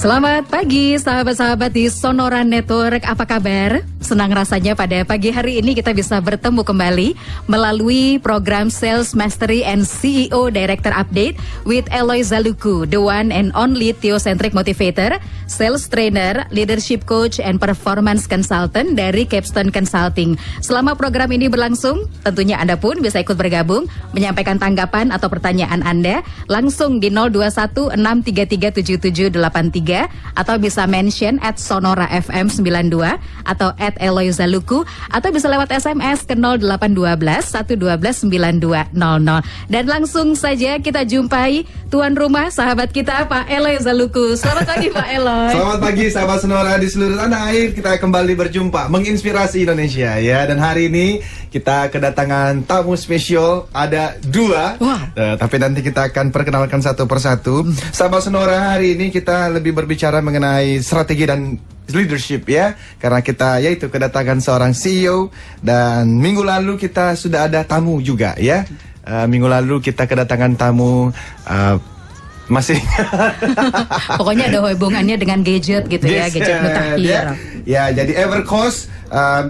Selamat pagi sahabat-sahabat di Sonora Network, apa kabar? Senang rasanya pada pagi hari ini kita bisa bertemu kembali melalui program Sales Mastery and CEO Director Update with Eloy Zaluku, the one and only Theocentric Motivator, Sales Trainer, Leadership Coach, and Performance Consultant dari Capstone Consulting. Selama program ini berlangsung, tentunya Anda pun bisa ikut bergabung, menyampaikan tanggapan atau pertanyaan Anda langsung di 0216337783 atau bisa mention @Sonora FM 92 atau @Eloy Zaluku atau bisa lewat SMS ke 0812 112 9200. Dan langsung saja kita jumpai tuan rumah sahabat kita Pak Eloy Zaluku. Selamat pagi Pak Eloy. Selamat pagi sahabat Sonora di seluruh tanah air. Kita kembali berjumpa menginspirasi Indonesia ya. Dan hari ini kita kedatangan tamu spesial, ada dua. Tapi nanti kita akan perkenalkan satu persatu. Sahabat Sonora, hari ini kita lebih berbicara mengenai strategi dan leadership ya, karena kita yaitu kedatangan seorang CEO dan minggu lalu kita sudah ada tamu juga ya. Minggu lalu kita kedatangan tamu masih pokoknya ada hubungannya dengan gadget gitu ya, gadget mutakhir. Ya, jadi Evercost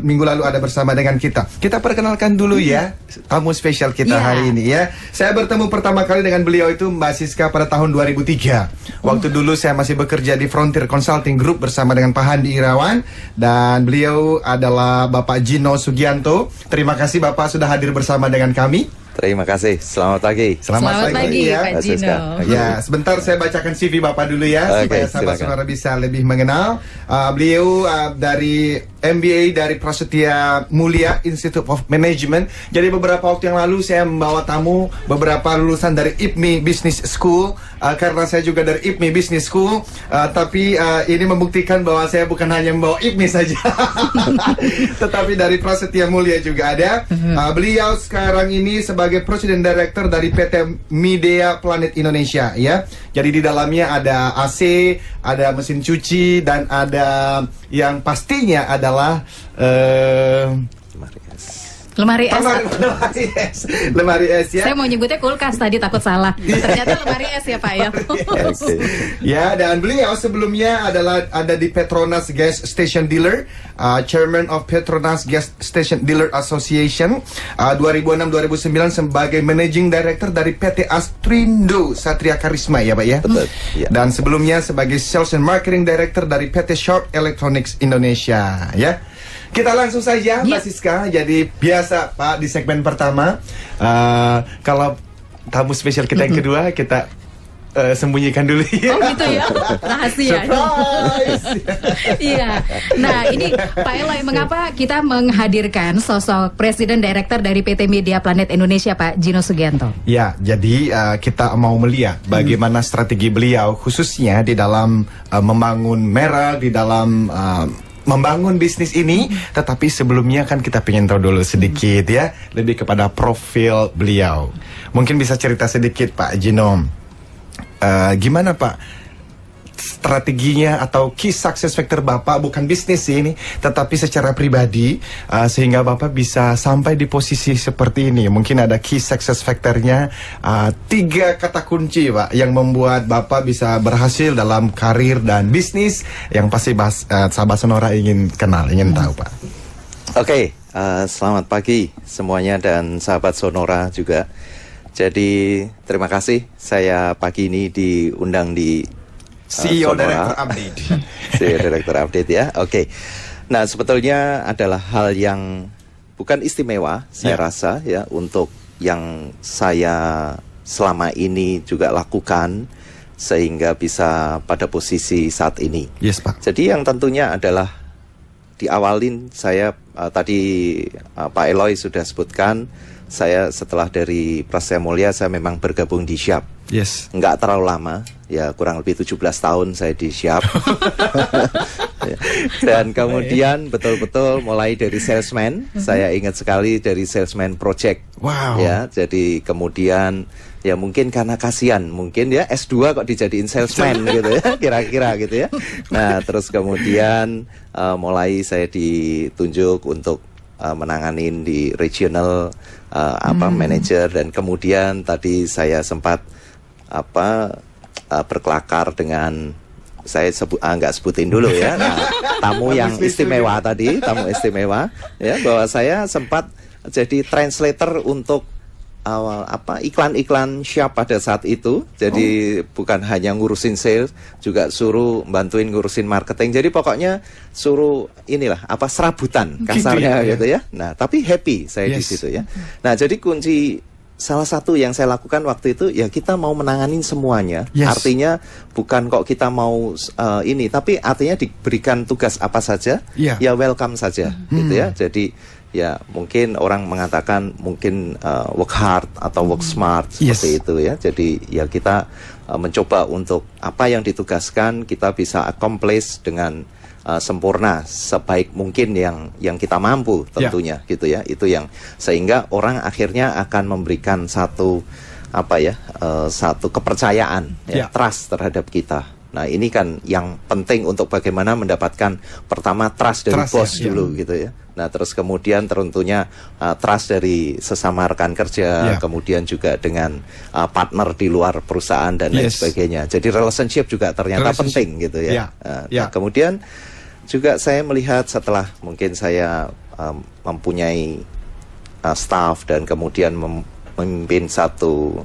minggu lalu ada bersama dengan kita. Kita perkenalkan dulu ya tamu spesial kita hari ini ya. Saya bertemu pertama kali dengan beliau itu Mbak Siska pada tahun 2003. Waktu dulu saya masih bekerja di Frontier Consulting Group bersama dengan Pak Handi Irawan, dan beliau adalah Bapak Gino Sugianto. Terima kasih Bapak sudah hadir bersama dengan kami. Terima kasih. Selamat pagi. Selamat pagi ya, Pak Gino. Ya, sebentar saya bacakan CV Bapak dulu ya, supaya sahabat-sahabat bisa lebih mengenal. Beliau dari MBA dari Prasetya Mulia Institute of Management. Jadi beberapa waktu yang lalu saya membawa tamu beberapa lulusan dari IPMI Business School, karena saya juga dari IPMI Business School. Tapi ini membuktikan bahwa saya bukan hanya membawa IPMI saja, tetapi dari Prasetya Mulia juga ada. Beliau sekarang ini sebagai President Director dari PT Midea Planet Indonesia ya. Jadi di dalamnya ada AC, ada mesin cuci, dan ada yang pastinya adalah lemari es. Lemari es ya. Saya mau nyebutnya kulkas tadi, takut salah. Ternyata lemari es ya Pak ya. Ya, dan beliau sebelumnya ada di Petronas Gas Station Dealer, Chairman of Petronas Gas Station Dealer Association, 2006-2009 sebagai Managing Director dari PT Astrindo Satria Karisma ya Pak ya. Betul. Ya. Dan sebelumnya sebagai Sales and Marketing Director dari PT Sharp Electronics Indonesia ya. Kita langsung saja Mbak Siska. Jadi biasa Pak, di segmen pertama kalau tamu spesial kita yang kedua kita sembunyikan dulu ya. Oh gitu ya, rahasia. Iya. Nah ini Pak Eloy, mengapa kita menghadirkan sosok Presiden Director dari PT Midea Planet Indonesia Pak Gino Sugianto? Ya, jadi kita mau melihat bagaimana strategi beliau khususnya di dalam membangun merek, di dalam membangun bisnis ini. Tetapi sebelumnya kan kita pengen tahu dulu sedikit ya, lebih kepada profil beliau. Mungkin bisa cerita sedikit Pak Gino, gimana Pak strateginya atau key success factor Bapak, bukan bisnis sih ini, tetapi secara pribadi, sehingga Bapak bisa sampai di posisi seperti ini. Mungkin ada key success factornya, 3 kata kunci Pak yang membuat Bapak bisa berhasil dalam karir dan bisnis yang pasti sahabat Sonora ingin kenal, ingin tahu Pak. Oke, selamat pagi semuanya dan sahabat Sonora juga. Jadi terima kasih saya pagi ini diundang di CEO Director Update. CEO Director Update ya. Oke. Nah, sebetulnya adalah hal yang bukan istimewa saya rasa ya, untuk yang saya selama ini juga lakukan sehingga bisa pada posisi saat ini. Yes Pak. Jadi yang tentunya adalah diawalin saya tadi Pak Eloy sudah sebutkan, saya setelah dari Prasetya Mulia saya memang bergabung di Sharp. Yes. Nggak terlalu lama, ya kurang lebih 17 tahun saya di Sharp. Dan kemudian betul-betul mulai dari salesman, saya ingat sekali dari salesman project. Wow. Ya, jadi kemudian ya mungkin karena kasihan, mungkin ya S2 kok dijadiin salesman gitu ya, kira-kira gitu ya. Nah, terus kemudian mulai saya ditunjuk untuk menanganin di regional manager, dan kemudian tadi saya sempat berkelakar dengan saya nggak sebutin dulu ya. Nah, tamu yang istimewa tadi, tamu istimewa ya, bahwa saya sempat jadi translator untuk iklan-iklan Sharp pada saat itu. Jadi bukan hanya ngurusin sales, juga suruh bantuin ngurusin marketing. Jadi pokoknya suruh inilah serabutan kasarnya gitu ya. Nah, tapi happy saya di situ ya. Nah, jadi kunci salah satu yang saya lakukan waktu itu ya, kita mau menanganin semuanya. Artinya bukan kok kita mau tapi artinya diberikan tugas apa saja ya welcome saja gitu ya. Jadi ya mungkin orang mengatakan mungkin work hard atau work smart seperti itu ya. Jadi ya kita mencoba untuk apa yang ditugaskan kita bisa accomplish dengan sempurna sebaik mungkin yang kita mampu tentunya gitu ya. Itu yang sehingga orang akhirnya akan memberikan satu satu kepercayaan trust terhadap kita. Nah, ini kan yang penting untuk bagaimana mendapatkan pertama trust dari bos dulu gitu ya. Nah, terus kemudian tentunya trust dari sesama rekan kerja, kemudian juga dengan partner di luar perusahaan dan lain sebagainya. Jadi relationship juga ternyata penting gitu ya. Nah, kemudian juga saya melihat setelah mungkin saya mempunyai staff dan kemudian memimpin satu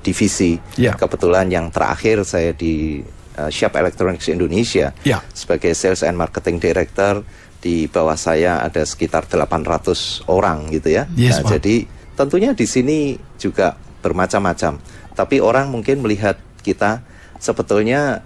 divisi. Kebetulan yang terakhir saya di Sharp Electronics Indonesia sebagai Sales and Marketing Director. Di bawah saya ada sekitar 800 orang gitu ya. Nah, jadi tentunya di sini juga bermacam-macam. Tapi orang mungkin melihat kita sebetulnya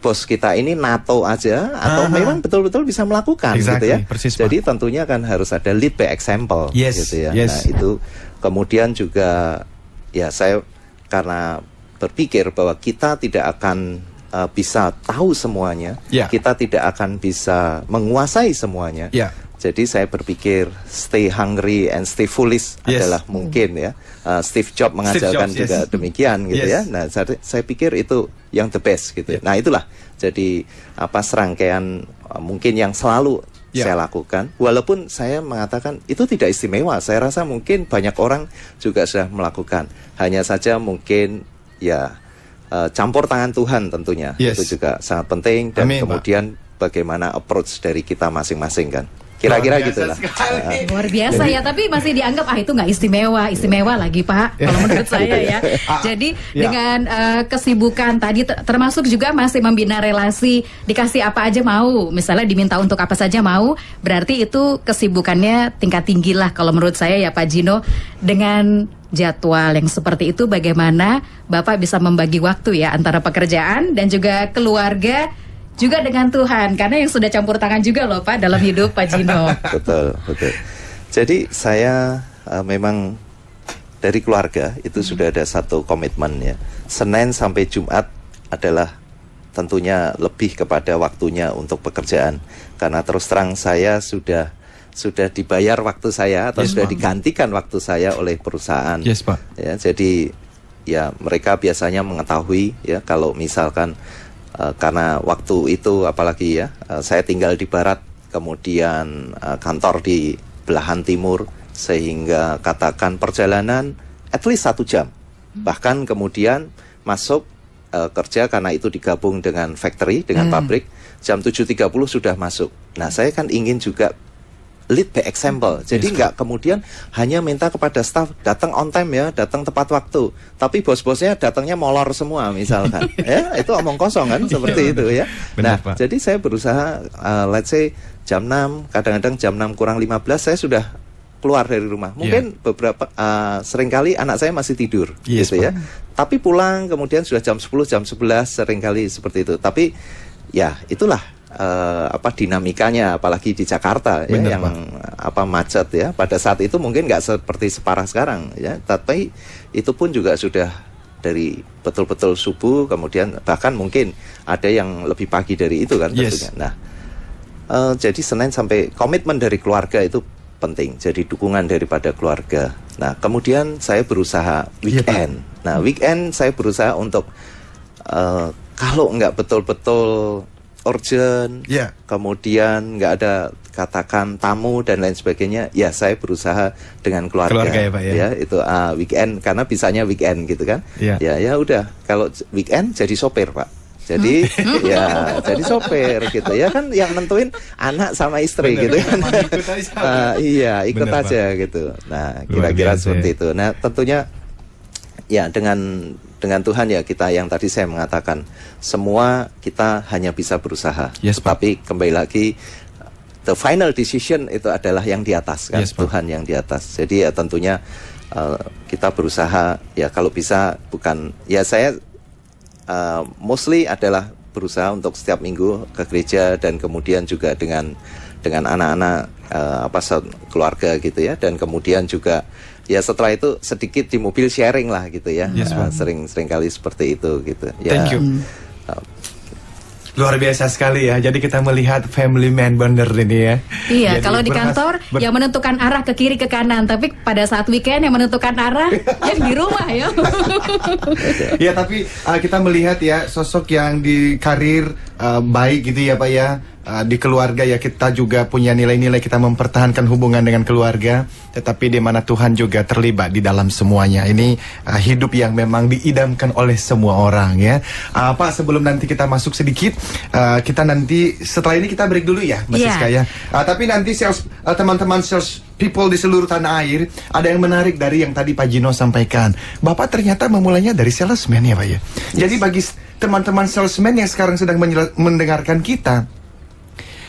bos kita ini NATO aja atau memang betul-betul bisa melakukan gitu ya. Jadi tentunya kan harus ada lead by example gitu ya. Nah, itu kemudian juga ya saya karena berpikir bahwa kita tidak akan bisa tahu semuanya, kita tidak akan bisa menguasai semuanya. Jadi saya berpikir stay hungry and stay foolish adalah mungkin ya. Steve Jobs mengajarkan juga demikian gitu ya. Nah, saya pikir itu yang the best gitu. Nah, itulah jadi serangkaian mungkin yang selalu saya lakukan. Walaupun saya mengatakan itu tidak istimewa, saya rasa mungkin banyak orang juga sudah melakukan. Hanya saja mungkin ya campur tangan Tuhan tentunya itu juga sangat penting dan kemudian bagaimana approach dari kita masing-masing kan. Kira-kira gitulah. Luar biasa ya, tapi masih dianggap itu nggak istimewa lagi Pak. Kalau menurut saya ya. Jadi dengan kesibukan tadi termasuk juga masih membina relasi, dikasih apa aja mau, misalnya diminta untuk apa saja mau, berarti itu kesibukannya tingkat tinggi lah kalau menurut saya ya Pak Gino. Dengan jadwal yang seperti itu, bagaimana Bapak bisa membagi waktu ya antara pekerjaan dan juga keluarga, juga dengan Tuhan, karena yang sudah campur tangan juga loh Pak dalam hidup Pak Gino. Betul. Jadi saya memang dari keluarga itu sudah ada satu komitmen ya. Senin sampai Jumat adalah tentunya lebih kepada waktunya untuk pekerjaan, karena terus terang saya sudah dibayar waktu saya atau sudah digantikan waktu saya oleh perusahaan. Pak. Ya, jadi ya mereka biasanya mengetahui ya kalau misalkan karena waktu itu apalagi ya saya tinggal di barat, kemudian kantor di belahan timur, sehingga katakan perjalanan at least 1 jam. Bahkan kemudian masuk kerja karena itu digabung dengan factory, dengan pabrik, jam 7.30 sudah masuk. Nah, saya kan ingin juga lead by example. Jadi nggak kemudian hanya minta kepada staff datang on time ya, datang tepat waktu. Tapi bos-bosnya datangnya molor semua misalkan. Ya, itu omong kosong kan seperti itu ya. Benar, nah, Pak. Jadi saya berusaha let's say jam 6, kadang-kadang jam 6 kurang 15 saya sudah keluar dari rumah. Mungkin beberapa seringkali anak saya masih tidur gitu ya. Tapi pulang kemudian sudah jam 10, jam 11 seringkali seperti itu. Tapi ya itulah dinamikanya, apalagi di Jakarta. Bener, ya, yang macet ya. Pada saat itu mungkin nggak seperti separah sekarang ya, tapi itu pun juga sudah dari betul-betul subuh, kemudian bahkan mungkin ada yang lebih pagi dari itu kan tentunya. Nah, jadi Senin sampai komitmen dari keluarga itu penting, jadi dukungan daripada keluarga. Nah, kemudian saya berusaha weekend. Nah, weekend saya berusaha untuk kalau nggak betul-betul urgent, kemudian nggak ada katakan tamu dan lain sebagainya, ya saya berusaha dengan keluarga ya, Pak, ya itu weekend, karena bisanya weekend gitu kan. Ya udah, kalau weekend jadi sopir Pak. Jadi ya jadi sopir gitu ya kan, yang nentuin anak sama istri gitu kan. Iya, ikut Bener, aja Pak. gitu. Nah, kira-kira seperti itu. Nah, tentunya ya dengan Tuhan ya, kita yang tadi saya mengatakan semua kita hanya bisa berusaha. Yes, Pak. Tapi kembali lagi, the final decision itu adalah yang di atas kan, Yes, Pak. Tuhan yang di atas. Jadi ya tentunya kita berusaha ya, kalau bisa bukan ya, saya mostly adalah berusaha untuk setiap minggu ke gereja, dan kemudian juga dengan anak-anak keluarga gitu ya, dan kemudian juga ya setelah itu sedikit di mobil sharing lah gitu ya. Yes, Pak. sering kali seperti itu gitu ya. Thank you. Luar biasa sekali ya. Jadi kita melihat family man bener ini ya. Iya, Jadi kalau di kantor yang menentukan arah ke kiri ke kanan, tapi pada saat weekend yang menentukan arah yang di rumah ya. Ya, tapi kita melihat ya sosok yang di karir baik gitu ya Pak ya. Di keluarga ya, kita juga punya nilai-nilai, kita mempertahankan hubungan dengan keluarga, tetapi di mana Tuhan juga terlibat di dalam semuanya. Ini hidup yang memang diidamkan oleh semua orang ya. Pak, sebelum nanti kita masuk sedikit, kita nanti setelah ini kita break dulu ya Mbak Siska ya. Tapi nanti teman-teman sales people di seluruh tanah air, ada yang menarik dari yang tadi Pak Gino sampaikan. Bapak ternyata memulainya dari salesman ya Pak ya. Jadi bagi teman-teman salesman yang sekarang sedang mendengarkan kita,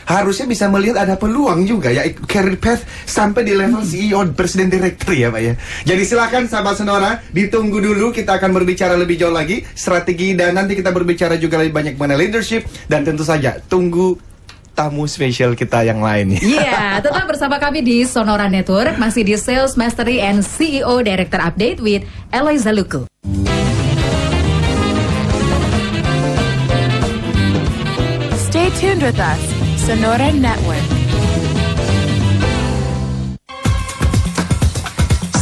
harusnya bisa melihat ada peluang juga ya, career path sampai di level CEO, presiden direktur ya Pak ya. Jadi silakan sahabat Sonora, ditunggu dulu, kita akan berbicara lebih jauh lagi strategi, dan nanti kita berbicara juga lebih banyak mengenai leadership, dan tentu saja tunggu tamu spesial kita yang lain. Iya, tetap bersama kami di Sonora Network, masih di Sales Mastery and CEO Director Update with Eloy Zaluku. Stay tuned with us. Sonora Network.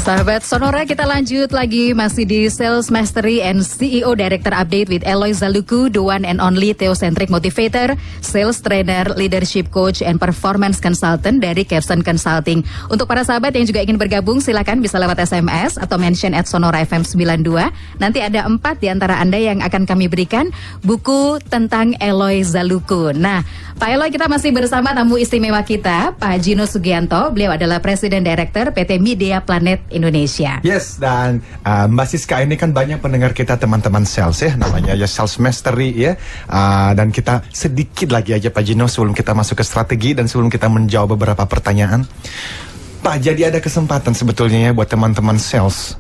Sahabat Sonora, kita lanjut lagi masih di Sales Mastery and CEO Director Update with Eloy Zaluku, the one and only Theocentric Motivator, Sales Trainer, Leadership Coach, and Performance Consultant dari Capson Consulting. Untuk para sahabat yang juga ingin bergabung, silakan bisa lewat SMS atau mention @Sonora FM 92. Nanti ada 4 di antara Anda yang akan kami berikan buku tentang Eloy Zaluku. Nah, Pak Eloy, kita masih bersama tamu istimewa kita, Pak Gino Sugianto. Beliau adalah Presiden Director PT Media Planet Indonesia. Yes, dan Mbak Siska, ini kan banyak pendengar kita teman-teman sales ya, namanya ya Sales Mastery ya. Dan kita sedikit lagi aja Pak Gino sebelum kita masuk ke strategi dan sebelum kita menjawab beberapa pertanyaan. Pak, jadi ada kesempatan sebetulnya ya buat teman-teman sales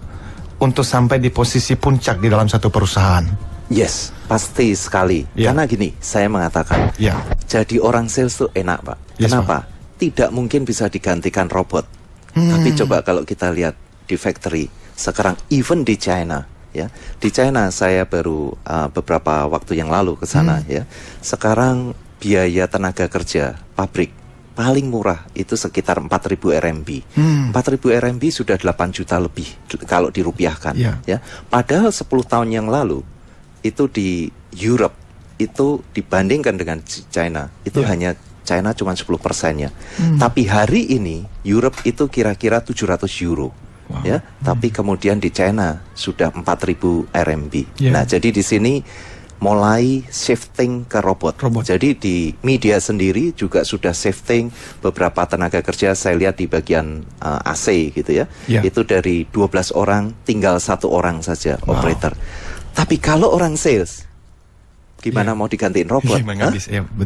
untuk sampai di posisi puncak di dalam satu perusahaan. Yes, pasti sekali. Yeah. Karena gini, saya mengatakan, Yeah. jadi orang sales tuh enak Pak. Yes, Kenapa? Tidak mungkin bisa digantikan robot. Tapi coba kalau kita lihat di factory sekarang, even di China ya, di China saya baru beberapa waktu yang lalu ke sana ya. Sekarang biaya tenaga kerja pabrik paling murah itu sekitar 4.000 RMB. 4.000 RMB sudah 8 juta lebih kalau dirupiahkan ya. Padahal 10 tahun yang lalu itu di Europe itu dibandingkan dengan China itu hanya China cuma 10%-nya. Tapi hari ini Europe itu kira-kira 700 euro. Wow. Ya, tapi kemudian di China sudah 4.000 RMB. Yeah. Nah, jadi di sini mulai shifting ke robot. Jadi di media sendiri juga sudah shifting beberapa tenaga kerja. Saya lihat di bagian AC gitu ya. Yeah. Itu dari 12 orang tinggal 1 orang saja operator. Tapi kalau orang sales, gimana mau digantiin robot?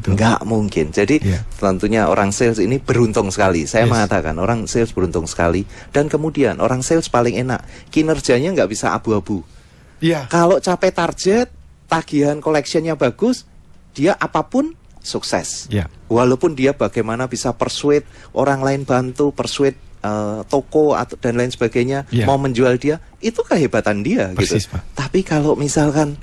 Nggak mungkin. Jadi tentunya orang sales ini beruntung sekali. Saya mengatakan orang sales beruntung sekali. Dan kemudian orang sales paling enak, kinerjanya nggak bisa abu-abu. Kalau capai target, tagihan collectionnya bagus, dia apapun sukses. Walaupun dia bagaimana bisa persuade orang lain bantu, persuade toko atau dan lain sebagainya mau menjual dia, itu kehebatan dia. Persis, gitu. Pak. Tapi kalau misalkan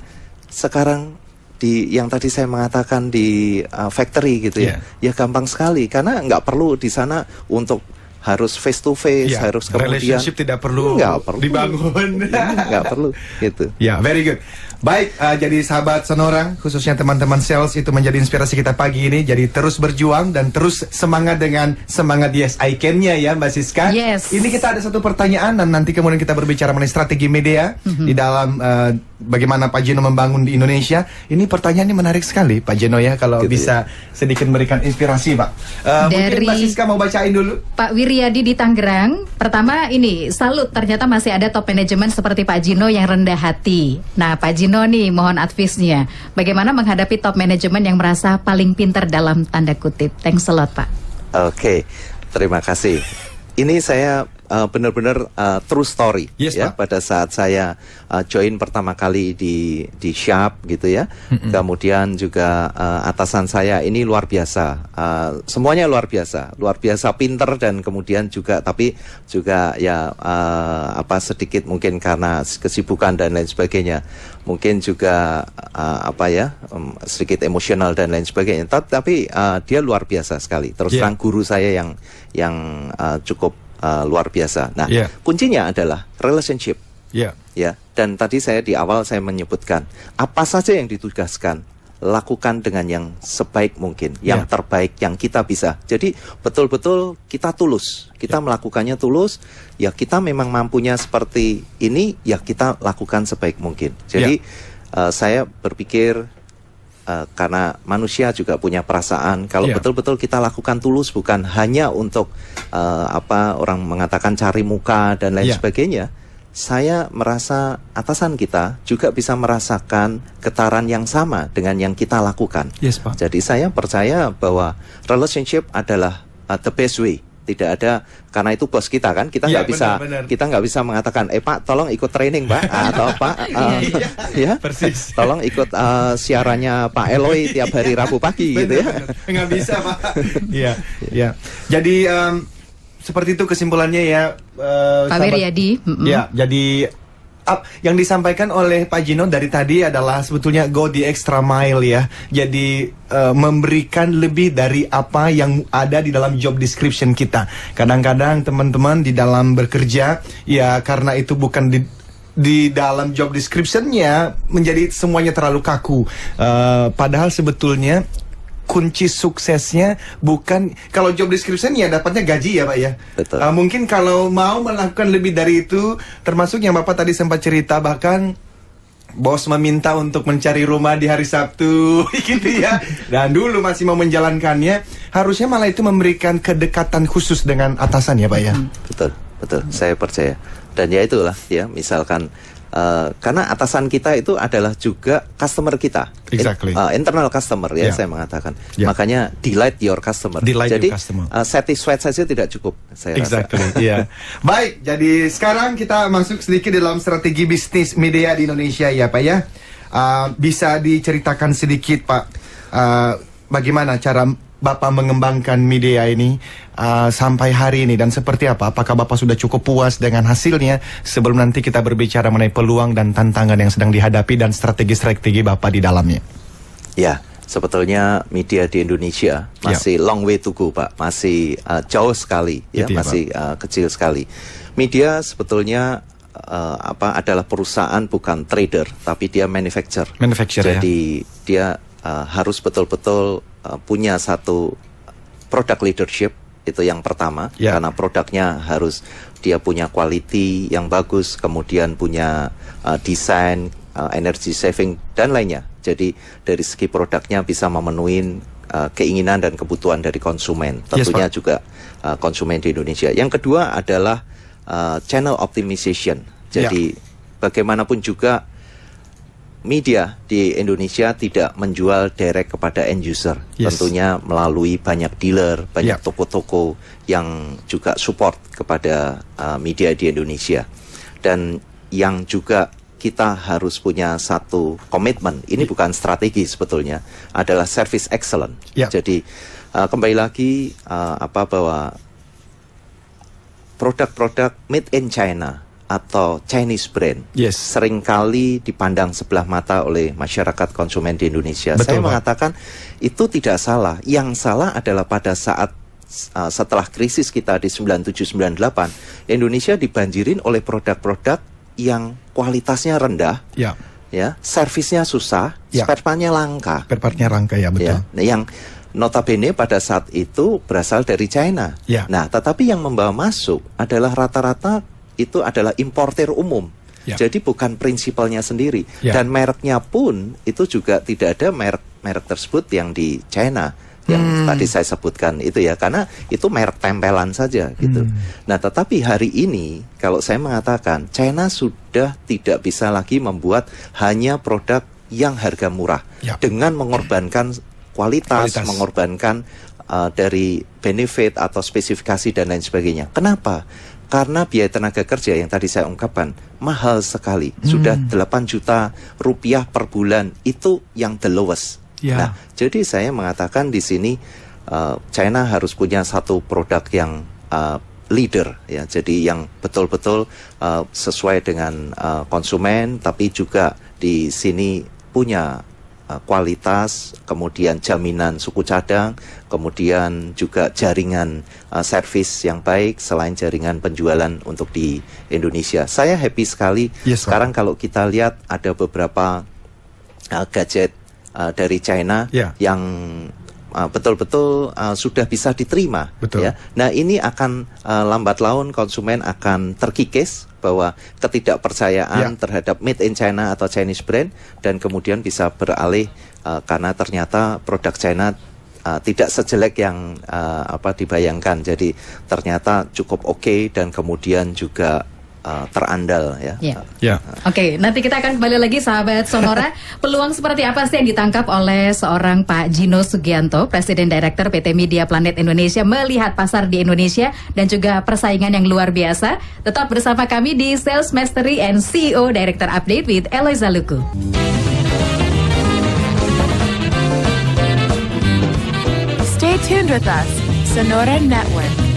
sekarang di yang tadi saya mengatakan di factory gitu ya gampang sekali, karena nggak perlu di sana untuk harus face to face, Ya, harus kemudian relationship tidak perlu dibangun. Nggak perlu gitu. Ya, very good. Baik, jadi sahabat Sonora, khususnya teman-teman sales itu menjadi inspirasi kita pagi ini. Jadi terus berjuang dan terus semangat dengan semangat Yes I Can-nya ya Mbak Siska. Yes. Ini kita ada satu pertanyaan dan nanti kemudian kita berbicara mengenai strategi media di dalam bagaimana Pak Jeno membangun di Indonesia. Ini pertanyaan ini menarik sekali Pak Jeno ya, kalau Gitu bisa sedikit memberikan inspirasi Pak. Mungkin Mbak Siska mau bacain dulu. Pak Wiryadi di Tangerang. Pertama ini, salut ternyata masih ada top manajemen seperti Pak Jino yang rendah hati. Nah Pak Jino nih mohon advice-nya. Bagaimana menghadapi top manajemen yang merasa paling pintar dalam tanda kutip. Thanks a lot Pak. Oke, terima kasih. Ini saya benar-benar true story Yes, ya. Pak. Pada saat saya join pertama kali di Sharp gitu ya. Kemudian juga atasan saya ini luar biasa. Semuanya luar biasa pinter, dan kemudian juga tapi juga ya sedikit mungkin karena kesibukan dan lain sebagainya. Mungkin juga sedikit emosional dan lain sebagainya. Tapi dia luar biasa sekali. Terus terang guru saya yang cukup luar biasa. Nah, kuncinya adalah relationship. Ya. Dan tadi saya di awal saya menyebutkan apa saja yang ditugaskan, lakukan dengan yang sebaik mungkin, yang terbaik yang kita bisa. Jadi betul-betul kita tulus, kita melakukannya tulus. Ya kita memang mampunya seperti ini, ya kita lakukan sebaik mungkin. Jadi saya berpikir karena manusia juga punya perasaan. Kalau betul-betul kita lakukan tulus, bukan hanya untuk orang mengatakan cari muka dan lain sebagainya. Saya merasa atasan kita juga bisa merasakan getaran yang sama dengan yang kita lakukan. Yes, Pak. Jadi saya percaya bahwa relationship adalah the best way. Tidak ada, karena itu bos kita kan, kita nggak kita nggak bisa mengatakan, Pak tolong ikut training Pak, atau Pak persis. Tolong ikut siarannya Pak Eloy tiap hari Rabu pagi gitu ya. Nggak bisa Pak. Iya. Jadi seperti itu kesimpulannya ya Pak Wiryadi. Ya, jadi yang disampaikan oleh Pak Jino dari tadi adalah sebetulnya go the extra mile ya. Jadi memberikan lebih dari apa yang ada di dalam job description kita. Kadang-kadang teman-teman di dalam bekerja ya, karena itu bukan di dalam job description-nya, menjadi semuanya terlalu kaku. Padahal sebetulnya kunci suksesnya bukan kalau job description ya dapatnya gaji ya Pak ya. Betul. Mungkin kalau mau melakukan lebih dari itu, termasuk yang Bapak tadi sempat cerita, bahkan bos meminta untuk mencari rumah di hari Sabtu gitu ya. Dan dulu masih mau menjalankannya, harusnya malah itu memberikan kedekatan khusus dengan atasan ya Pak ya. Betul. Saya percaya. Dan ya itulah ya, misalkan karena atasan kita itu adalah juga customer kita, exactly. Internal customer ya, saya mengatakan. Makanya delight your customer. Jadi satisfied saja tidak cukup, saya rasa. Baik, jadi sekarang kita masuk sedikit dalam strategi bisnis media di Indonesia ya Pak ya. Bisa diceritakan sedikit Pak, bagaimana cara Bapak mengembangkan media ini sampai hari ini, dan seperti apa? Apakah Bapak sudah cukup puas dengan hasilnya sebelum nanti kita berbicara mengenai peluang dan tantangan yang sedang dihadapi dan strategi-strategi Bapak di dalamnya? Ya, sebetulnya media di Indonesia masih long way to go Pak, masih jauh sekali ya, masih kecil sekali. Media sebetulnya adalah perusahaan, bukan trader, tapi dia manufacturer. Jadi dia harus betul-betul punya satu product leadership, itu yang pertama, karena produknya harus dia punya quality yang bagus, kemudian punya desain, energy saving dan lainnya. Jadi dari segi produknya bisa memenuhi keinginan dan kebutuhan dari konsumen, tentunya juga konsumen di Indonesia. Yang kedua adalah channel optimization. Jadi bagaimanapun juga media di Indonesia tidak menjual direct kepada end user, tentunya melalui banyak dealer, banyak toko-toko yang juga support kepada media di Indonesia. Dan yang juga kita harus punya satu komitmen, ini bukan strategi sebetulnya, adalah service excellent. Jadi kembali lagi bahwa produk-produk made in China atau Chinese brand seringkali dipandang sebelah mata oleh masyarakat konsumen di Indonesia. Saya mengatakan itu tidak salah. Yang salah adalah pada saat setelah krisis kita di 97-98, Indonesia dibanjirin oleh produk-produk yang kualitasnya rendah, ya, servisnya susah, spare partnya langka. Spare partnya langka, ya, betul. Ya, nah, yang notabene pada saat itu berasal dari China. Nah, tetapi yang membawa masuk adalah rata-rata itu adalah importer umum. Jadi bukan prinsipalnya sendiri. Dan mereknya pun itu juga tidak ada merek tersebut yang di China yang tadi saya sebutkan itu ya, karena itu merek tempelan saja gitu. Nah, tetapi hari ini kalau saya mengatakan China sudah tidak bisa lagi membuat hanya produk yang harga murah dengan mengorbankan kualitas, mengorbankan dari benefit atau spesifikasi dan lain sebagainya. Kenapa? Karena biaya tenaga kerja yang tadi saya ungkapkan mahal sekali. Sudah 8 juta rupiah per bulan, itu yang the lowest. Nah, jadi saya mengatakan di sini China harus punya satu produk yang leader, ya. Jadi yang betul-betul sesuai dengan konsumen, tapi juga di sini punya kualitas, kemudian jaminan suku cadang, kemudian juga jaringan servis yang baik selain jaringan penjualan untuk di Indonesia. Saya happy sekali. Sekarang kalau kita lihat ada beberapa gadget dari China yang betul-betul sudah bisa diterima. Ya. Nah, ini akan lambat laun konsumen akan terkikis bahwa ketidakpercayaan terhadap made in China atau Chinese brand, dan kemudian bisa beralih karena ternyata produk China tidak sejelek yang dibayangkan. Jadi ternyata cukup oke dan kemudian juga terandal, ya. Oke, nanti kita akan kembali lagi sahabat Sonora. Peluang seperti apa sih yang ditangkap oleh seorang Pak Gino Sugianto, Presiden Director PT Media Planet Indonesia, melihat pasar di Indonesia dan juga persaingan yang luar biasa? Tetap bersama kami di Sales Mastery and CEO Director Update with Eloisa Luku. Stay tuned with us, Sonora Network.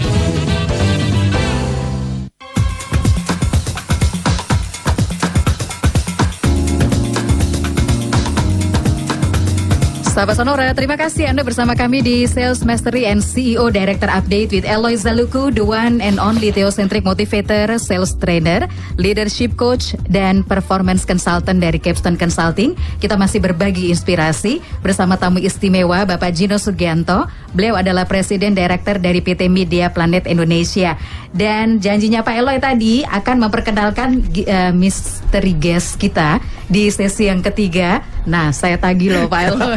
Sahabat Sonora, terima kasih Anda bersama kami di Sales Mastery and CEO Director Update with Eloisa Luku, the one and only Theocentric Motivator, Sales Trainer, Leadership Coach, dan Performance Consultant dari Capstone Consulting. Kita masih berbagi inspirasi bersama tamu istimewa Bapak Gino Sugianto. Beliau adalah Presiden Director dari PT Media Planet Indonesia. Dan janjinya Pak Eloy tadi akan memperkenalkan misteri guest kita di sesi yang ketiga. Nah, saya tagih loh Pak Eloy.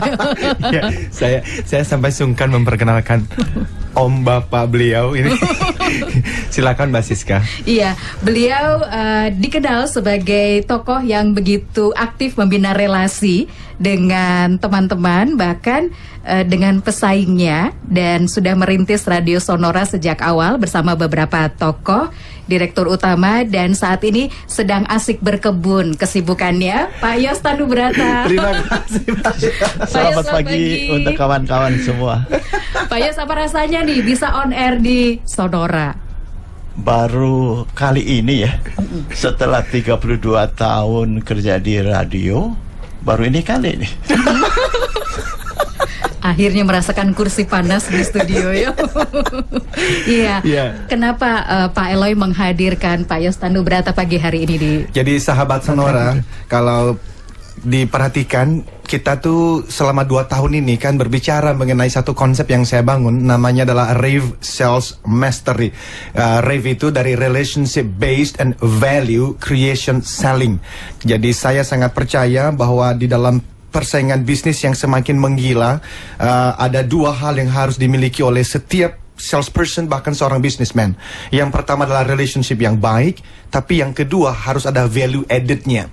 Saya sampai sungkan memperkenalkan Om Bapak beliau ini. Silakan Mbak Siska. Iya, beliau dikenal sebagai tokoh yang begitu aktif membina relasi dengan teman-teman, bahkan dengan pesaingnya, dan sudah merintis Radio Sonora sejak awal bersama beberapa tokoh, direktur utama, dan saat ini sedang asik berkebun kesibukannya, Pak Yos Tanubrata. Terima kasih Pak. Selamat pagi untuk kawan-kawan semua. Pak Yos, apa rasanya nih bisa on air di Sonora? Baru kali ini ya, setelah 32 tahun kerja di radio, baru ini kali ini. Akhirnya merasakan kursi panas di studio ya. Iya. Kenapa Pak Eloy menghadirkan Pak Yos Tanubrata pagi hari ini Jadi sahabat Sonora, kalau diperhatikan, kita tuh selama 2 tahun ini kan berbicara mengenai satu konsep yang saya bangun, namanya adalah Rave Sales Mastery. Rave itu dari Relationship Based and Value Creation Selling. Jadi saya sangat percaya bahwa di dalam persaingan bisnis yang semakin menggila, ada 2 hal yang harus dimiliki oleh setiap salesperson, bahkan seorang businessman. Yang pertama adalah relationship yang baik, tapi yang kedua harus ada value added-nya.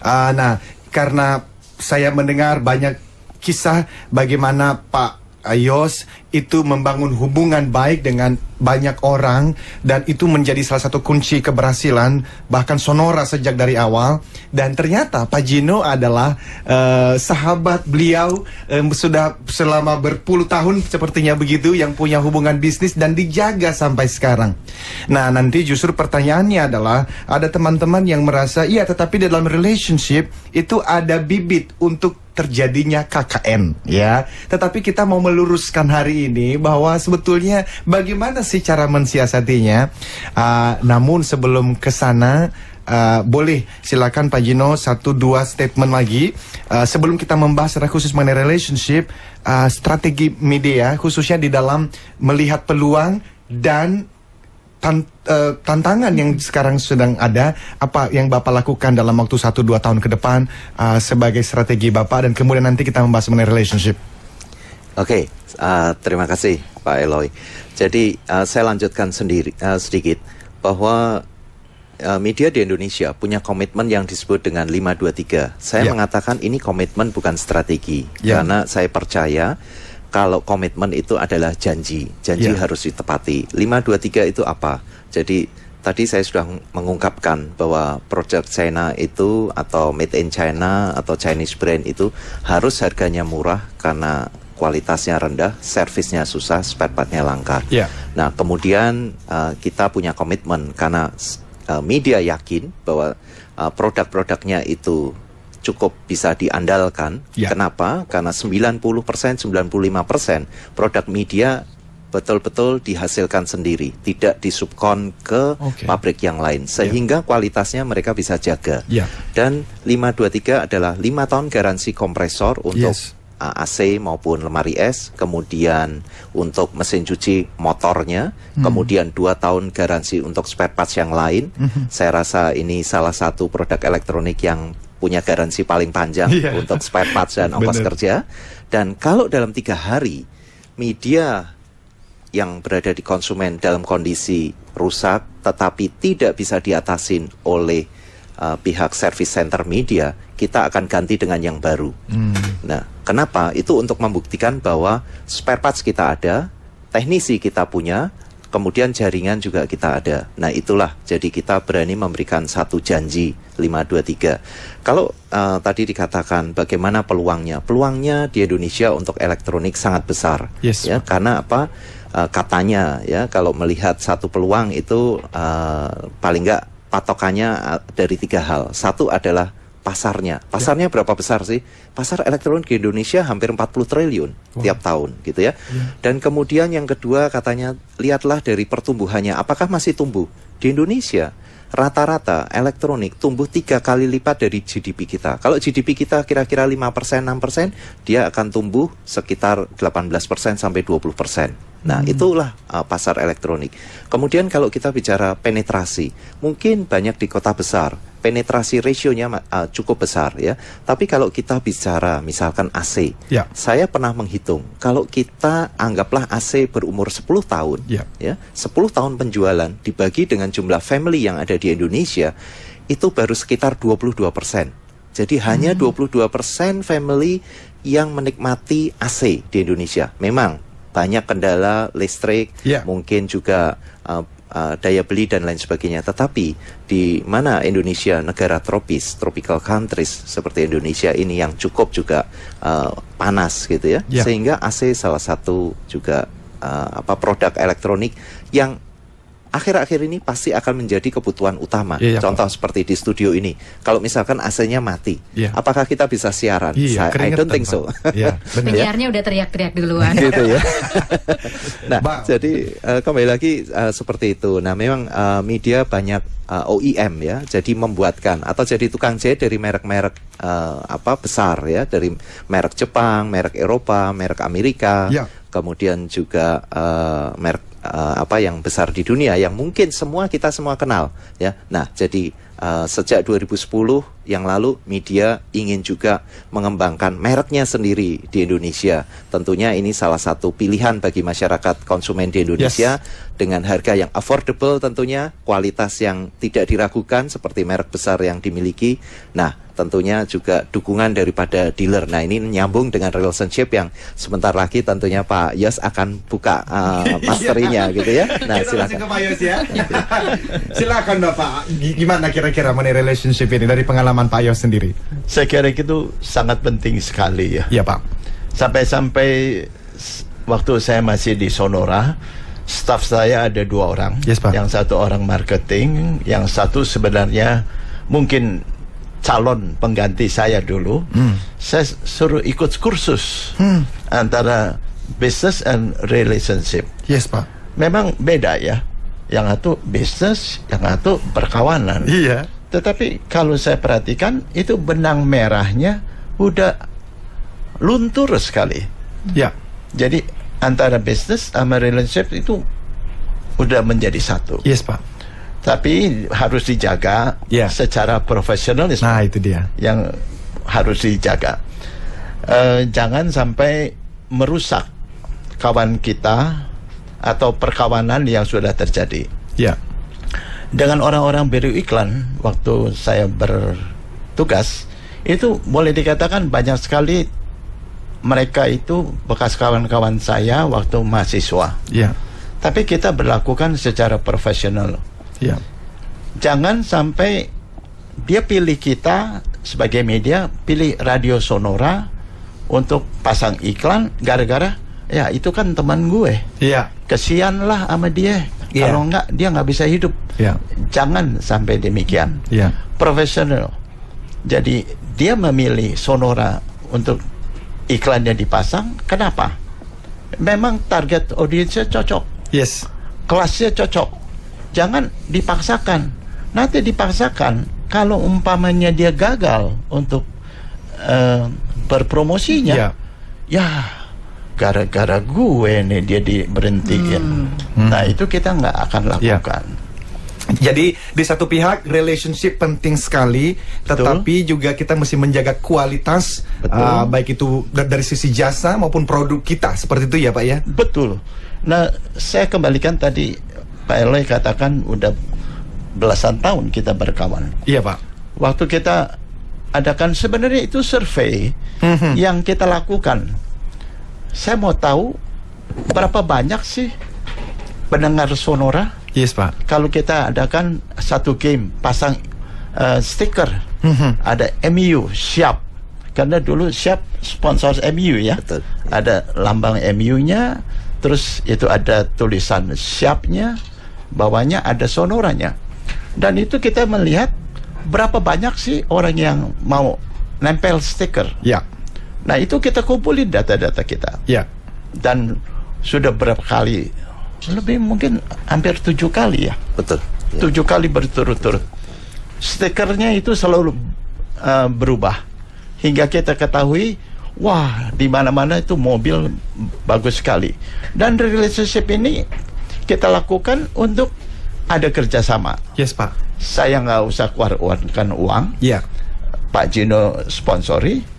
Nah, karena saya mendengar banyak kisah bagaimana Pak Yos itu membangun hubungan baik dengan banyak orang, dan itu menjadi salah satu kunci keberhasilan bahkan Sonora sejak dari awal. Dan ternyata Pak Gino adalah sahabat beliau sudah selama berpuluh tahun sepertinya begitu, yang punya hubungan bisnis dan dijaga sampai sekarang. Nah, nanti justru pertanyaannya adalah ada teman-teman yang merasa iya, tetapi dalam relationship itu ada bibit untuk terjadinya KKN ya. Tetapi kita mau meluruskan hari ini bahwa sebetulnya bagaimana sih cara mensiasatinya. Namun sebelum ke sana, boleh silakan Pak Gino 1-2 statement lagi sebelum kita membahas secara khusus mengenai relationship, strategi media khususnya di dalam melihat peluang dan tantangan yang sekarang sedang ada, apa yang Bapak lakukan dalam waktu 1-2 tahun ke depan sebagai strategi Bapak, dan kemudian nanti kita membahas mengenai relationship. Oke, terima kasih Pak Eloy. Jadi saya lanjutkan sedikit bahwa media di Indonesia punya komitmen yang disebut dengan 523. Saya mengatakan ini komitmen bukan strategi, karena saya percaya kalau komitmen itu adalah janji harus ditepati. 523 itu apa? Jadi tadi saya sudah mengungkapkan bahwa produk China itu atau made in China atau Chinese brand itu harus harganya murah karena kualitasnya rendah, servisnya susah, spare partnya langka. Nah kemudian kita punya komitmen karena media yakin bahwa produk-produknya itu cukup bisa diandalkan. Kenapa? Karena 90%, 95% produk media betul-betul dihasilkan sendiri, tidak disubkon ke pabrik yang lain, sehingga kualitasnya mereka bisa jaga. Dan 523 adalah 5 tahun garansi kompresor untuk AC maupun lemari es, kemudian untuk mesin cuci motornya, kemudian 2 tahun garansi untuk spare parts yang lain. Saya rasa ini salah satu produk elektronik yang punya garansi paling panjang untuk spare parts dan ongkos kerja. Dan kalau dalam 3 hari media yang berada di konsumen dalam kondisi rusak tetapi tidak bisa diatasin oleh pihak service center media, kita akan ganti dengan yang baru. Nah, kenapa? Itu untuk membuktikan bahwa spare parts kita ada, teknisi kita punya, kemudian jaringan juga kita ada. Nah itulah, jadi kita berani memberikan satu janji 523. Kalau tadi dikatakan bagaimana peluangnya? Peluangnya di Indonesia untuk elektronik sangat besar. Ya, karena apa? Katanya ya, kalau melihat satu peluang itu paling nggak patokannya dari 3 hal. Satu adalah pasarnya. Pasarnya berapa besar sih? Pasar elektronik di Indonesia hampir 40 triliun tiap tahun gitu ya. Dan kemudian yang kedua katanya, lihatlah dari pertumbuhannya, apakah masih tumbuh? Di Indonesia rata-rata elektronik tumbuh 3 kali lipat dari GDP kita. Kalau GDP kita kira-kira 5%, 6%, dia akan tumbuh sekitar 18% sampai 20%. Nah itulah pasar elektronik. Kemudian kalau kita bicara penetrasi, mungkin banyak di kota besar, penetrasi rasionya cukup besar ya. Tapi kalau kita bicara misalkan AC, saya pernah menghitung, kalau kita anggaplah AC berumur 10 tahun, ya 10 tahun penjualan dibagi dengan jumlah family yang ada di Indonesia, itu baru sekitar 22%. Jadi hanya 22% family yang menikmati AC di Indonesia. Memang banyak kendala listrik, mungkin juga daya beli dan lain sebagainya. Tetapi di mana Indonesia negara tropis, tropical countries seperti Indonesia ini yang cukup juga panas gitu ya, sehingga AC salah satu juga produk elektronik yang akhir-akhir ini pasti akan menjadi kebutuhan utama. Contoh seperti di studio ini, kalau misalkan AC-nya mati, apakah kita bisa siaran? I don't think so. Penyiarnya udah teriak-teriak duluan. Gitu ya. Nah, jadi kembali lagi seperti itu. Nah, memang media banyak OEM ya, jadi membuatkan atau jadi tukang jahit dari merek-merek besar ya, dari merek Jepang, merek Eropa, merek Amerika, kemudian juga merek yang besar di dunia yang mungkin kita semua kenal ya. Nah, jadi sejak 2010 yang lalu media ingin juga mengembangkan mereknya sendiri di Indonesia. Tentunya ini salah satu pilihan bagi masyarakat konsumen di Indonesia dengan harga yang affordable tentunya, kualitas yang tidak diragukan seperti merek besar yang dimiliki. Nah, tentunya juga dukungan daripada dealer. Nah, ini nyambung dengan relationship yang sebentar lagi tentunya Pak Yos akan buka masterinya gitu ya. Nah, silakan. Ke Pak Yos ya. Silakan Bapak. Gimana kira-kira mengenai relationship ini dari pengalaman Pak Yos sendiri? Saya kira itu sangat penting sekali ya. Iya Pak. Sampai waktu saya masih di Sonora, staff saya ada 2 orang. Pak. Yang satu orang marketing, yang satu sebenarnya mungkin calon pengganti saya dulu, saya suruh ikut kursus antara business and relationship. Yes, Pak. Memang beda ya. Yang satu business, yang satu perkawanan. Iya. Tetapi kalau saya perhatikan itu benang merahnya udah luntur sekali. Ya. Jadi antara business sama relationship itu udah menjadi satu. Yes, Pak. Tapi harus dijaga secara profesionalisme. Nah, itu dia. Yang harus dijaga. Jangan sampai merusak kawan kita atau perkawanan yang sudah terjadi. Ya. Dengan orang-orang beriklan waktu saya bertugas, itu boleh dikatakan banyak sekali mereka itu bekas kawan-kawan saya waktu mahasiswa. Ya. Tapi kita berlakukan secara profesional. Ya. Jangan sampai dia pilih kita sebagai media, pilih Radio Sonora untuk pasang iklan gara-gara ya itu kan teman gue. Iya. Kesianlah sama dia. Iya. Kalau enggak dia nggak bisa hidup. Iya. Jangan sampai demikian. Iya. Profesional. Jadi dia memilih Sonora untuk iklannya dipasang. Kenapa? Memang target audiensnya cocok. Yes. Kelasnya cocok. Jangan dipaksakan. Nanti dipaksakan kalau umpamanya dia gagal untuk berpromosinya. Ya gara-gara gue nih dia diberhentiin. Nah itu kita nggak akan lakukan. Jadi di satu pihak relationship penting sekali, tetapi juga kita mesti menjaga kualitas, baik itu dari sisi jasa maupun produk kita, seperti itu ya Pak ya. Betul. Nah saya kembalikan tadi Pak Eloy katakan udah belasan tahun kita berkawan. Iya Pak. Waktu kita adakan sebenarnya itu survei yang kita lakukan. Saya mau tahu berapa banyak sih pendengar Sonora. Yes Pak. Kalau kita adakan satu game pasang stiker, ada MU siap, karena dulu siap sponsor MU ya. Betul. Ada lambang MU-nya, terus itu ada tulisan siapnya, bawahnya ada Sonoranya, dan itu kita melihat berapa banyak sih orang yang mau nempel stiker. Ya. Nah itu kita kumpulin data-data kita. Ya. Dan sudah berapa kali? Lebih mungkin hampir 7 kali ya. Betul. 7 kali berturut-turut. Stikernya itu selalu berubah hingga kita ketahui, wah di mana-mana itu mobil bagus sekali. Dan relationship ini kita lakukan untuk ada kerjasama. Yes Pak. Saya nggak usah keluarkan uang. Ya. Pak Gino sponsori.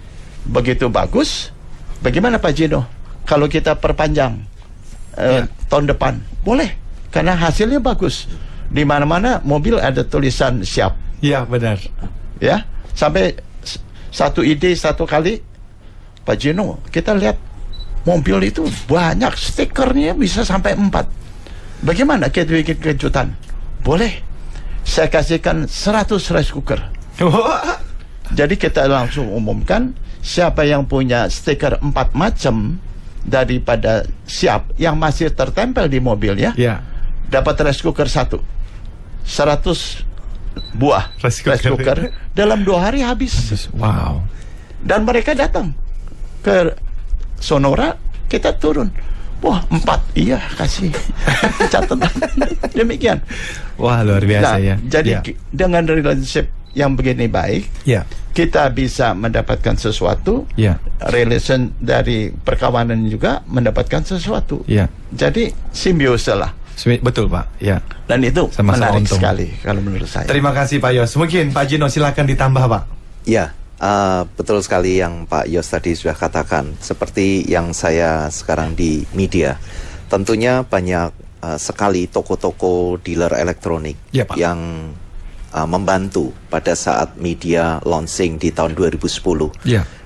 Begitu bagus. Bagaimana Pak Gino? Kalau kita perpanjang tahun depan, boleh, karena hasilnya bagus. Di mana-mana mobil ada tulisan siap. Iya benar. Ya, sampai satu ide satu kali, Pak Gino, kita lihat mobil itu banyak stikernya bisa sampai 4. Bagaimana kita bikin kejutan? Boleh, saya kasihkan 100 rice cooker. Jadi kita langsung umumkan siapa yang punya stiker 4 macam daripada siap yang masih tertempel di mobil ya. Dapat rice cooker 1. 100 buah rice cooker dalam 2 hari habis. Wow. Dan mereka datang ke Sonora, kita turun. Wah 4, iya kasih catatan. Demikian. Wah luar biasa ya. Jadi dengan relationship yang begini baik, kita bisa mendapatkan sesuatu. Relation dari perkawanan juga mendapatkan sesuatu. Jadi simbiose lah. Betul Pak. Dan itu sama-sama menarik untung sekali kalau menurut saya. Terima kasih Pak Yos. Mungkin Pak Gino silakan ditambah Pak. Ya. Betul sekali yang Pak Yos tadi sudah katakan. Seperti yang saya sekarang di media, tentunya banyak sekali toko-toko dealer elektronik yang membantu pada saat media launching di tahun 2010.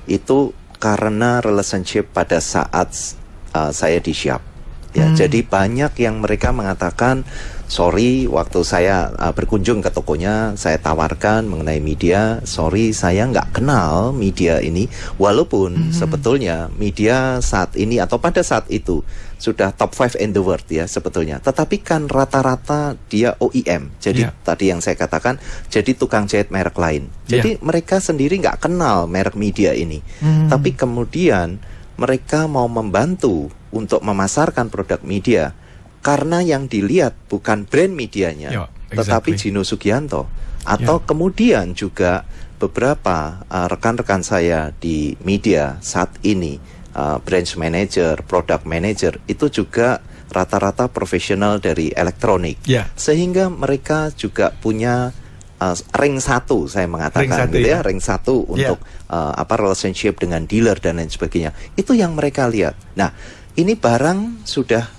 Itu karena relationship pada saat saya di Siap. Jadi banyak yang mereka mengatakan sorry, waktu saya berkunjung ke tokonya, saya tawarkan mengenai media, sorry, saya nggak kenal media ini, walaupun sebetulnya media saat ini atau pada saat itu sudah top 5 in the world ya sebetulnya, tetapi kan rata-rata dia OEM, jadi tadi yang saya katakan, jadi tukang jahit merek lain, jadi mereka sendiri nggak kenal merek media ini, tapi kemudian mereka mau membantu untuk memasarkan produk media, karena yang dilihat bukan brand medianya, tetapi Gino Sugianto. Atau kemudian juga beberapa rekan-rekan saya di media saat ini, branch manager, product manager, itu juga rata-rata profesional dari elektronik. Sehingga mereka juga punya ring 1, saya mengatakan ring 1 untuk relationship dengan dealer dan lain sebagainya. Itu yang mereka lihat. Nah, ini barang sudah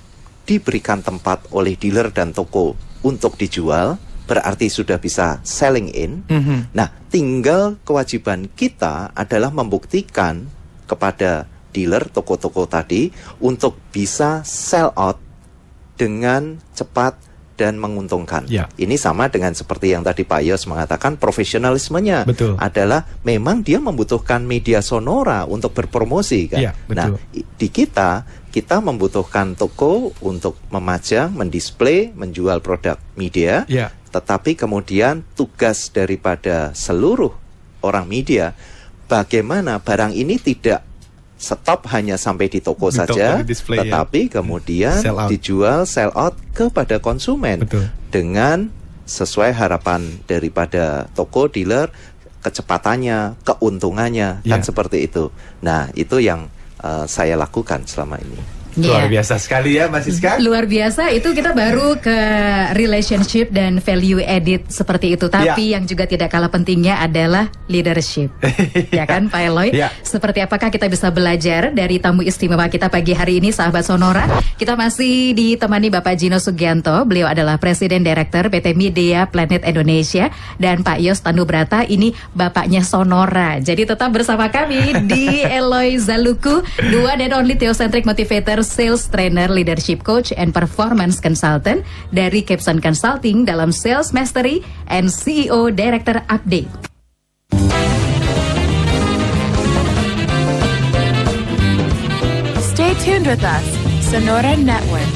diberikan tempat oleh dealer dan toko untuk dijual, berarti sudah bisa selling in. Nah, tinggal kewajiban kita adalah membuktikan kepada dealer, toko-toko tadi, untuk bisa sell out dengan cepat dan menguntungkan. Ini sama dengan seperti yang tadi Pak Yos mengatakan, profesionalismenya adalah memang dia membutuhkan media sonora untuk berpromosi kan. Nah, di kita membutuhkan toko untuk memajang, mendisplay, menjual produk media, tetapi kemudian tugas daripada seluruh orang media, bagaimana barang ini tidak stop hanya sampai di toko saja, tetapi kemudian dijual, sell out kepada konsumen dengan sesuai harapan daripada toko, dealer, kecepatannya, keuntungannya, kan seperti itu. Nah, itu yang saya lakukan selama ini. Luar biasa sekali ya Mas Siska. Luar biasa, itu kita baru ke relationship dan value added seperti itu. Tapi yang juga tidak kalah pentingnya adalah leadership. Ya kan Pak Eloy? Seperti apakah kita bisa belajar dari tamu istimewa kita pagi hari ini, sahabat Sonora? Kita masih ditemani Bapak Gino Sugianto. Beliau adalah Presiden Direktur PT Media Planet Indonesia. Dan Pak Yos Tanubrata, ini bapaknya Sonora. Jadi tetap bersama kami di Eloy Zaluku, dua dan only Theocentric Motivator, Sales Trainer, Leadership Coach, and Performance Consultant dari Capson Consulting dalam Sales Mastery and CEO Director Update. Stay tuned with us, Sonora Network.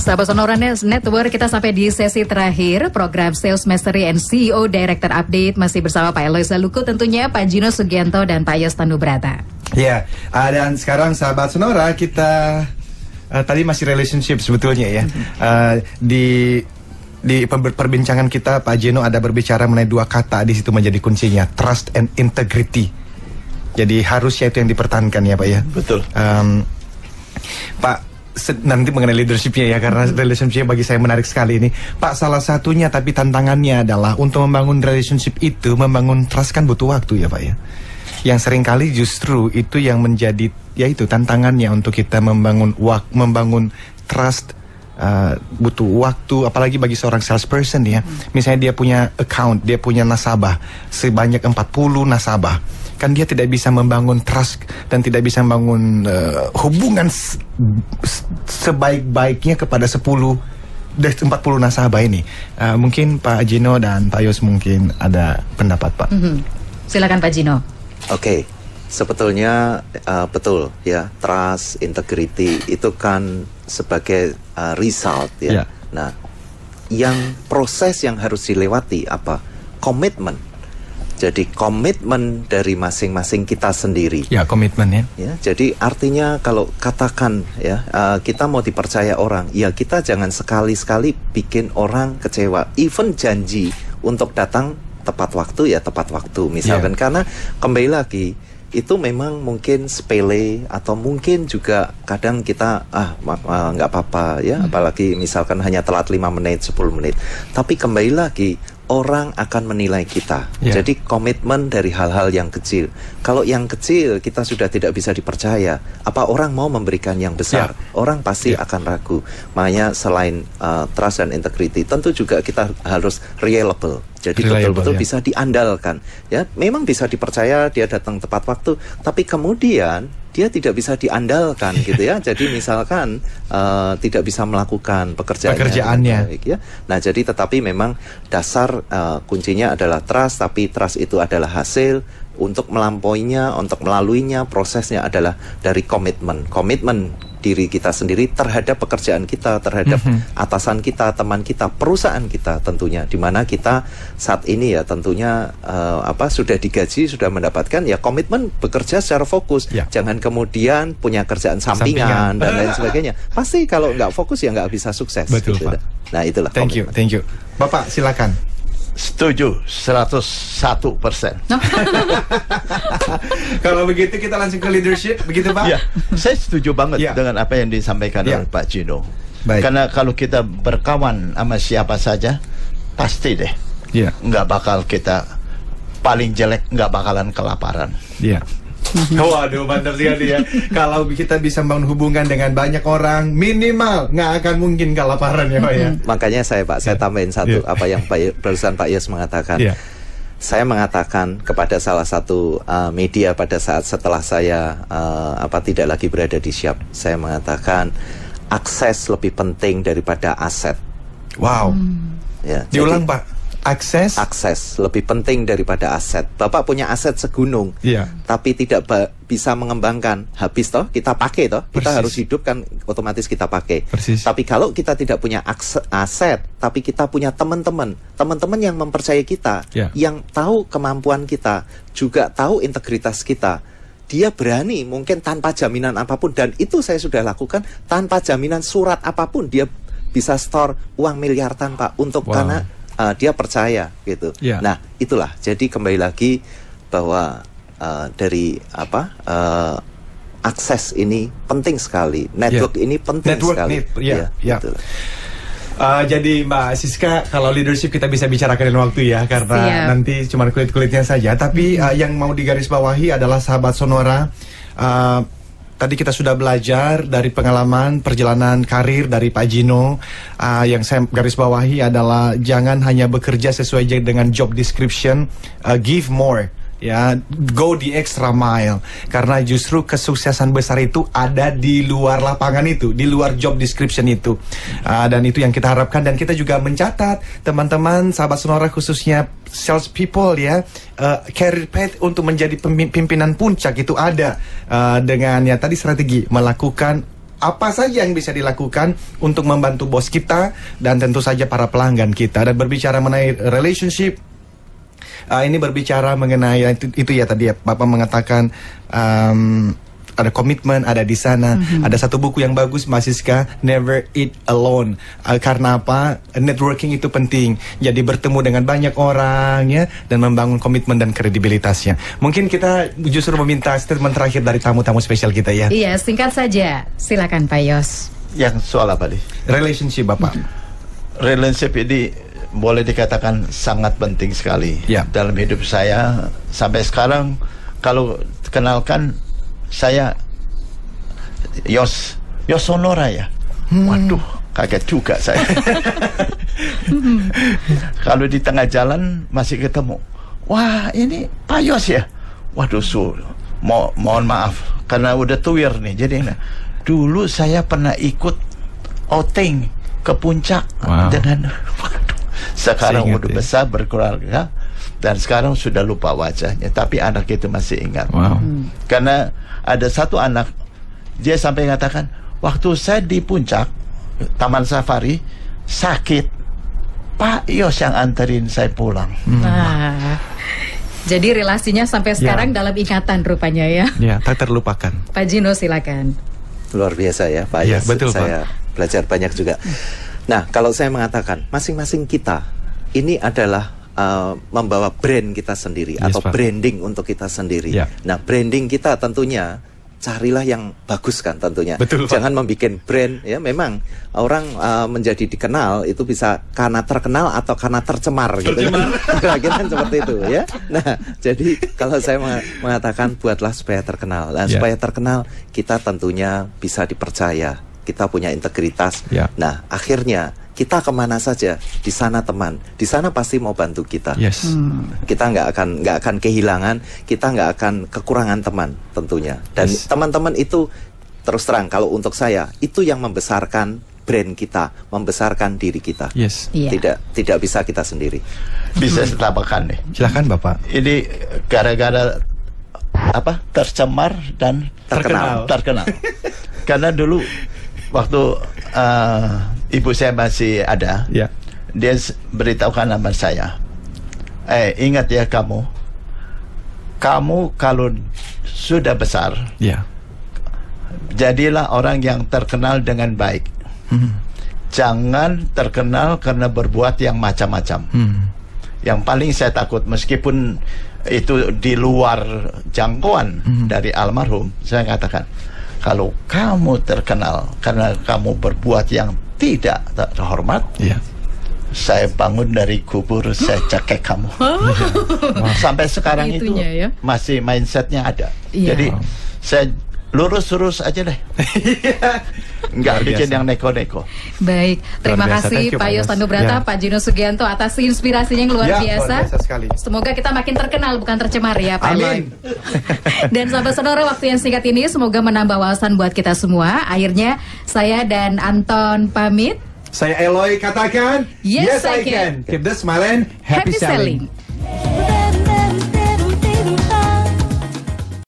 Sahabat Sonora Network, kita sampai di sesi terakhir program Sales Mastery and CEO Director Update, masih bersama Pak Eloy Zaluku, tentunya Pak Gino Sugianto dan Pak Yos Tanubrata. Dan sekarang sahabat Sonora, kita tadi masih relationship sebetulnya ya. Di perbincangan kita Pak Gino ada berbicara mengenai dua kata di situ menjadi kuncinya, trust and integrity. Jadi harusnya itu yang dipertahankan ya Pak ya. Betul. Pak, nanti mengenai leadershipnya ya, karena relationshipnya bagi saya menarik sekali ini Pak. Salah satunya tapi tantangannya adalah untuk membangun relationship itu, membangun trust kan butuh waktu ya Pak ya. Yang seringkali justru itu yang menjadi, yaitu tantangannya untuk kita membangun trust, butuh waktu, apalagi bagi seorang salesperson ya. Misalnya dia punya account, dia punya nasabah sebanyak 40 nasabah, kan dia tidak bisa membangun trust dan tidak bisa membangun hubungan sebaik-baiknya kepada 40 nasabah ini. Mungkin Pak Gino dan Pak Yos mungkin ada pendapat Pak. Silakan Pak Gino. Oke, sebetulnya betul ya, trust, integrity itu kan sebagai result ya. Nah, yang proses yang harus dilewati apa? Komitmen. Jadi komitmen dari masing-masing kita sendiri. Ya, komitmen ya. Jadi artinya kalau katakan ya, kita mau dipercaya orang, ya kita jangan sekali-sekali bikin orang kecewa. Even janji untuk datang tepat waktu ya tepat waktu misalkan, karena kembali lagi itu memang mungkin sepele atau mungkin juga kadang kita nggak apa-apa ya, apalagi misalkan hanya telat 5 menit 10 menit, tapi kembali lagi orang akan menilai kita. Jadi komitmen dari hal-hal yang kecil. Kalau yang kecil kita sudah tidak bisa dipercaya, apa orang mau memberikan yang besar? Orang pasti akan ragu. Makanya selain trust dan integrity, tentu juga kita harus reliable. Jadi betul-betul bisa diandalkan. Ya, memang bisa dipercaya dia datang tepat waktu, tapi kemudian dia tidak bisa diandalkan gitu ya. Jadi misalkan tidak bisa melakukan pekerjaannya baik, ya. Nah, jadi tetapi memang dasar kuncinya adalah trust, tapi trust itu adalah hasil. Untuk melampauinya, untuk melaluinya, prosesnya adalah dari komitmen diri kita sendiri terhadap pekerjaan kita, terhadap atasan kita, teman kita, perusahaan kita tentunya, di mana kita saat ini ya tentunya sudah digaji, sudah mendapatkan ya komitmen bekerja secara fokus, jangan kemudian punya kerjaan sampingan dan lain sebagainya. Pasti kalau nggak fokus ya nggak bisa sukses. Betul, gitu. Pak. Nah itulah. Thank you. Bapak silakan. Setuju 101%. Kalau begitu kita langsung ke leadership, begitu Pak? Ya, saya setuju banget dengan apa yang disampaikan oleh Pak Gino. Karena kalau kita berkawan sama siapa saja, pasti deh, nggak bakal kita paling jelek, nggak bakalan kelaparan. Waduh, mantap sekali ya. Kalau kita bisa membangun hubungan dengan banyak orang, minimal nggak akan mungkin kelaparan ya Pak ya. Makanya saya tambahin satu apa yang barusan Pak Yos mengatakan. Saya mengatakan kepada salah satu media pada saat setelah saya tidak lagi berada di Siap, saya mengatakan akses lebih penting daripada aset. Wow. Ya, diulang jadi, Pak. Akses lebih penting daripada aset. Bapak punya aset segunung, tapi tidak bisa mengembangkan. Habis toh kita pakai toh. Kita harus hidup kan, otomatis kita pakai. Tapi kalau kita tidak punya aset, tapi kita punya teman-teman yang mempercayai kita, yang tahu kemampuan kita, juga tahu integritas kita. Dia berani mungkin tanpa jaminan apapun, dan itu saya sudah lakukan tanpa jaminan surat apapun. Dia bisa store uang miliaran Pak untuk karena dia percaya gitu. Nah itulah, jadi kembali lagi bahwa dari akses ini penting sekali, network ini penting sekali. Jadi Mbak Siska, kalau leadership kita bisa bicarakan dengan waktu ya, karena nanti cuma kulit-kulitnya saja. Tapi yang mau digarisbawahi adalah sahabat Sonora. Tadi kita sudah belajar dari pengalaman perjalanan karir dari Pak Gino. Yang saya garis bawahi adalah jangan hanya bekerja sesuai dengan job description, give more. Ya, go the extra mile, karena justru kesuksesan besar itu ada di luar lapangan itu, di luar job description itu, dan itu yang kita harapkan. Dan kita juga mencatat teman-teman sahabat Sonora, khususnya sales people ya, career path untuk menjadi pimpinan puncak itu ada dengan ya tadi strategi melakukan apa saja yang bisa dilakukan untuk membantu bos kita dan tentu saja para pelanggan kita. Dan berbicara mengenai relationship, ini berbicara mengenai itu ya tadi ya Bapak mengatakan ada komitmen ada di sana. Ada satu buku yang bagus Mas Siska, Never Eat Alone. Karena apa? Networking itu penting. Jadi bertemu dengan banyak orang ya, dan membangun komitmen dan kredibilitasnya. Mungkin kita justru meminta statement terakhir dari tamu-tamu spesial kita ya. Iya, singkat saja. Silakan Pak Yos. Yang soal apa nih? Relationship Bapak. Relationship ini boleh dikatakan sangat penting sekali dalam hidup saya sampai sekarang. Kalau kenalkan saya Yos Sonora ya, waduh kaget juga saya. Kalau di tengah jalan masih ketemu, wah ini Pak Yos ya, waduh mohon maaf karena udah tuir nih. Jadi dulu saya pernah ikut outing ke puncak dengan sekarang udah besar berkeluarga dan sekarang sudah lupa wajahnya, tapi anak itu masih ingat. Karena ada satu anak, dia sampai mengatakan, waktu saya di puncak Taman Safari sakit, Pak Yos yang anterin saya pulang. Jadi relasinya sampai sekarang dalam ingatan rupanya ya. Ya, tak terlupakan. Pak Gino silakan. Luar biasa ya Pak Yos. Betul, saya belajar banyak juga. Nah, kalau saya mengatakan masing-masing kita ini adalah membawa brand kita sendiri atau branding untuk kita sendiri. Nah, branding kita tentunya carilah yang bagus kan tentunya. Jangan membuat brand ya. Memang orang menjadi dikenal itu bisa karena terkenal atau karena tercemar gitu. Kira-kira seperti itu ya. Nah, jadi kalau saya mengatakan buatlah supaya terkenal. Nah, supaya terkenal kita tentunya bisa dipercaya. Kita punya integritas. Nah, akhirnya kita kemana saja, di sana teman, di sana pasti mau bantu kita. Yes. Kita nggak akan kehilangan, kita nggak akan kekurangan teman tentunya. Dan teman-teman itu terus terang kalau untuk saya itu yang membesarkan brand kita, membesarkan diri kita. Yes. Iya. Tidak bisa kita sendiri. Bisa saya tambahkan nih. Silakan Bapak. Ini gara-gara apa? Tercemar dan Terkenal. Karena dulu waktu ibu saya masih ada, Ya. dia beritahukan sama saya, ingat ya kamu kalau sudah besar, Ya. jadilah orang yang terkenal dengan baik. Jangan terkenal karena berbuat yang macam-macam. Yang paling saya takut, meskipun itu di luar jangkauan dari almarhum, saya katakan, kalau kamu terkenal karena kamu berbuat yang tidak terhormat, Ya. saya bangun dari kubur, saya cekek kamu. Sampai sekarang itu Itunya ya. masih mindsetnya ada. Iya. Jadi saya lurus aja deh. Nggak Luar bikin biasa. yang neko-neko. Baik, terima Luar biasa. kasih Thank you, Pak Pak Yos. Yos Tandubrata, Ya. Pak Jino Sugianto atas inspirasinya yang luar Ya, biasa. luar biasa sekali. Semoga kita makin terkenal bukan tercemar ya Pak Eloy. Amin. Dan sahabat Sonora, waktu yang singkat ini semoga menambah wawasan buat kita semua. Akhirnya saya dan Anton pamit. Saya Eloy katakan, Yes, I can. Keep the smile and Happy selling.